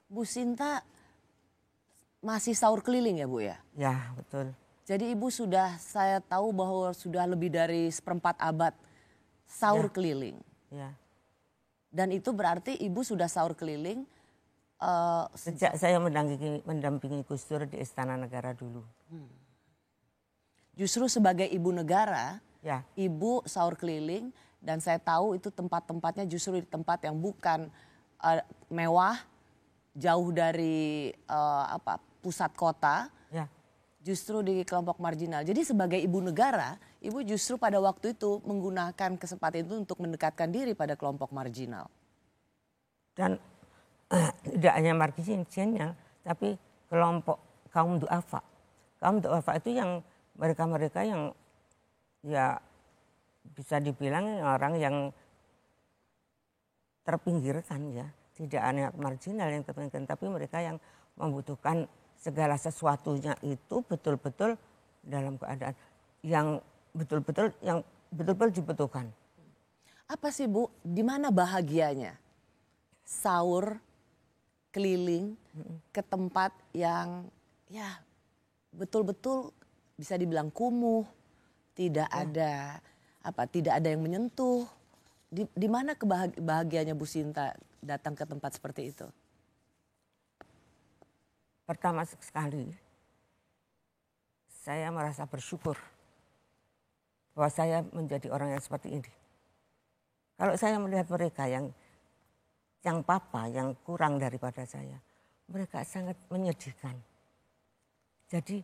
Bu Sinta masih sahur keliling ya Bu ya? Ya, betul. Jadi Ibu sudah, saya tahu bahwa sudah lebih dari seperempat abad sahur keliling. Ya. Dan itu berarti Ibu sudah sahur keliling Sejak saya mendampingi Gus Dur di Istana Negara dulu. Justru sebagai ibu negara, Ya. Ibu sahur keliling dan saya tahu itu tempat-tempatnya justru di tempat yang bukan mewah, jauh dari pusat kota. Ya. Justru di kelompok marginal. Jadi sebagai ibu negara, Ibu justru pada waktu itu menggunakan kesempatan itu untuk mendekatkan diri pada kelompok marginal. Dan tidak hanya marginal, tapi kelompok kaum duafa. Kaum duafa itu yang mereka-mereka yang ya bisa dibilang orang yang terpinggirkan ya. Tidak hanya marginal yang terpinggirkan, tapi mereka yang membutuhkan segala sesuatunya itu betul-betul dalam keadaan yang betul-betul dibutuhkan. Apa sih Bu, di mana bahagianya sahur keliling ke tempat yang ya betul-betul bisa dibilang kumuh, tidak ada yang menyentuh. Di mana kebahagiaannya Bu Sinta datang ke tempat seperti itu? Pertama sekali, saya merasa bersyukur bahwa saya menjadi orang yang seperti ini. Kalau saya melihat mereka yang kurang daripada saya, mereka sangat menyedihkan. Jadi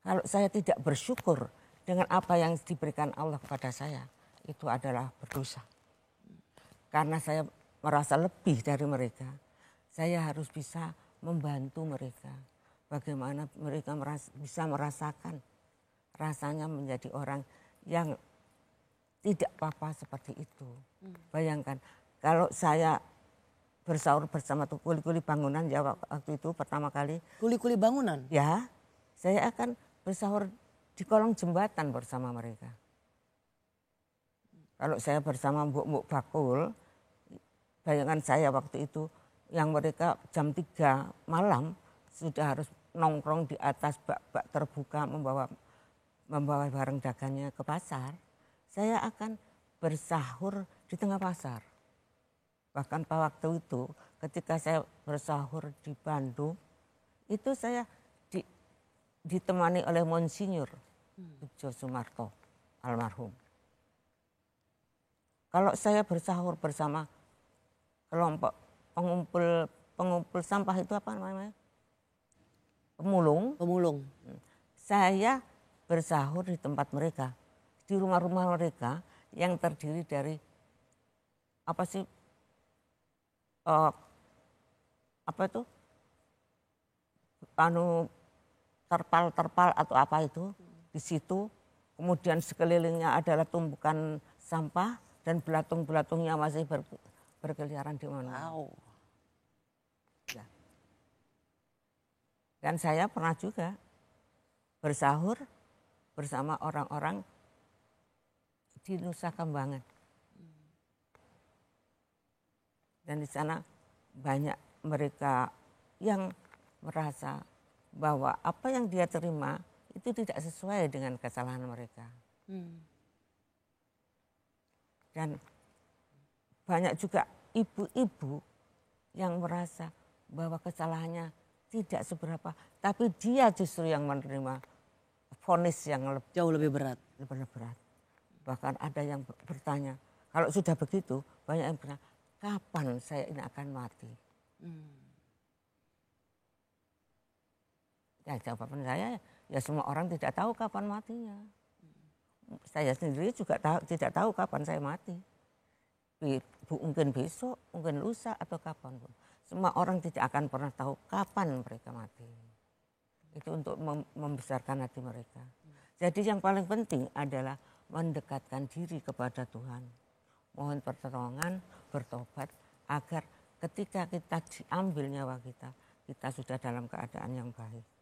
kalau saya tidak bersyukur dengan apa yang diberikan Allah kepada saya, itu adalah berdosa. Karena saya merasa lebih dari mereka, saya harus bisa membantu mereka. Bagaimana mereka bisa merasakan rasanya menjadi orang yang tidak apa-apa seperti itu. Bayangkan kalau saya bersahur bersama kuli-kuli bangunan ya waktu itu pertama kali. Kuli-kuli bangunan? Ya, saya akan bersahur di kolong jembatan bersama mereka. Kalau saya bersama mbok-mbok bakul, bayangan saya waktu itu yang mereka jam 3 malam sudah harus nongkrong di atas bak-bak terbuka membawa barang dagangnya ke pasar. Saya akan bersahur di tengah pasar. Bahkan pada waktu itu ketika saya bersahur di Bandung, itu saya ditemani oleh Monsinyur Budjo Sumarto almarhum. Kalau saya bersahur bersama kelompok pengumpul sampah itu apa namanya? Pemulung. Saya bersahur di tempat mereka, di rumah-rumah mereka yang terdiri dari terpal atau apa itu di situ. Kemudian sekelilingnya adalah tumpukan sampah dan belatung-belatungnya masih berkeliaran di mana. Wow. Ya. Dan saya pernah juga bersahur bersama orang-orang di Nusa Kambangan. Dan di sana banyak mereka yang merasa bahwa apa yang dia terima itu tidak sesuai dengan kesalahan mereka. Dan banyak juga ibu-ibu yang merasa bahwa kesalahannya tidak seberapa, tapi dia justru yang menerima vonis yang jauh lebih berat. Bahkan ada yang bertanya, kalau sudah begitu banyak yang bertanya, kapan saya ini akan mati? Ya jawaban saya, ya semua orang tidak tahu kapan matinya. Saya sendiri juga tidak tahu kapan saya mati. Mungkin besok, mungkin lusa atau kapan pun. Semua orang tidak akan pernah tahu kapan mereka mati. Itu untuk membesarkan hati mereka. Jadi yang paling penting adalah mendekatkan diri kepada Tuhan. Mohon pertolongan, bertobat agar ketika kita diambil nyawa kita, kita sudah dalam keadaan yang baik.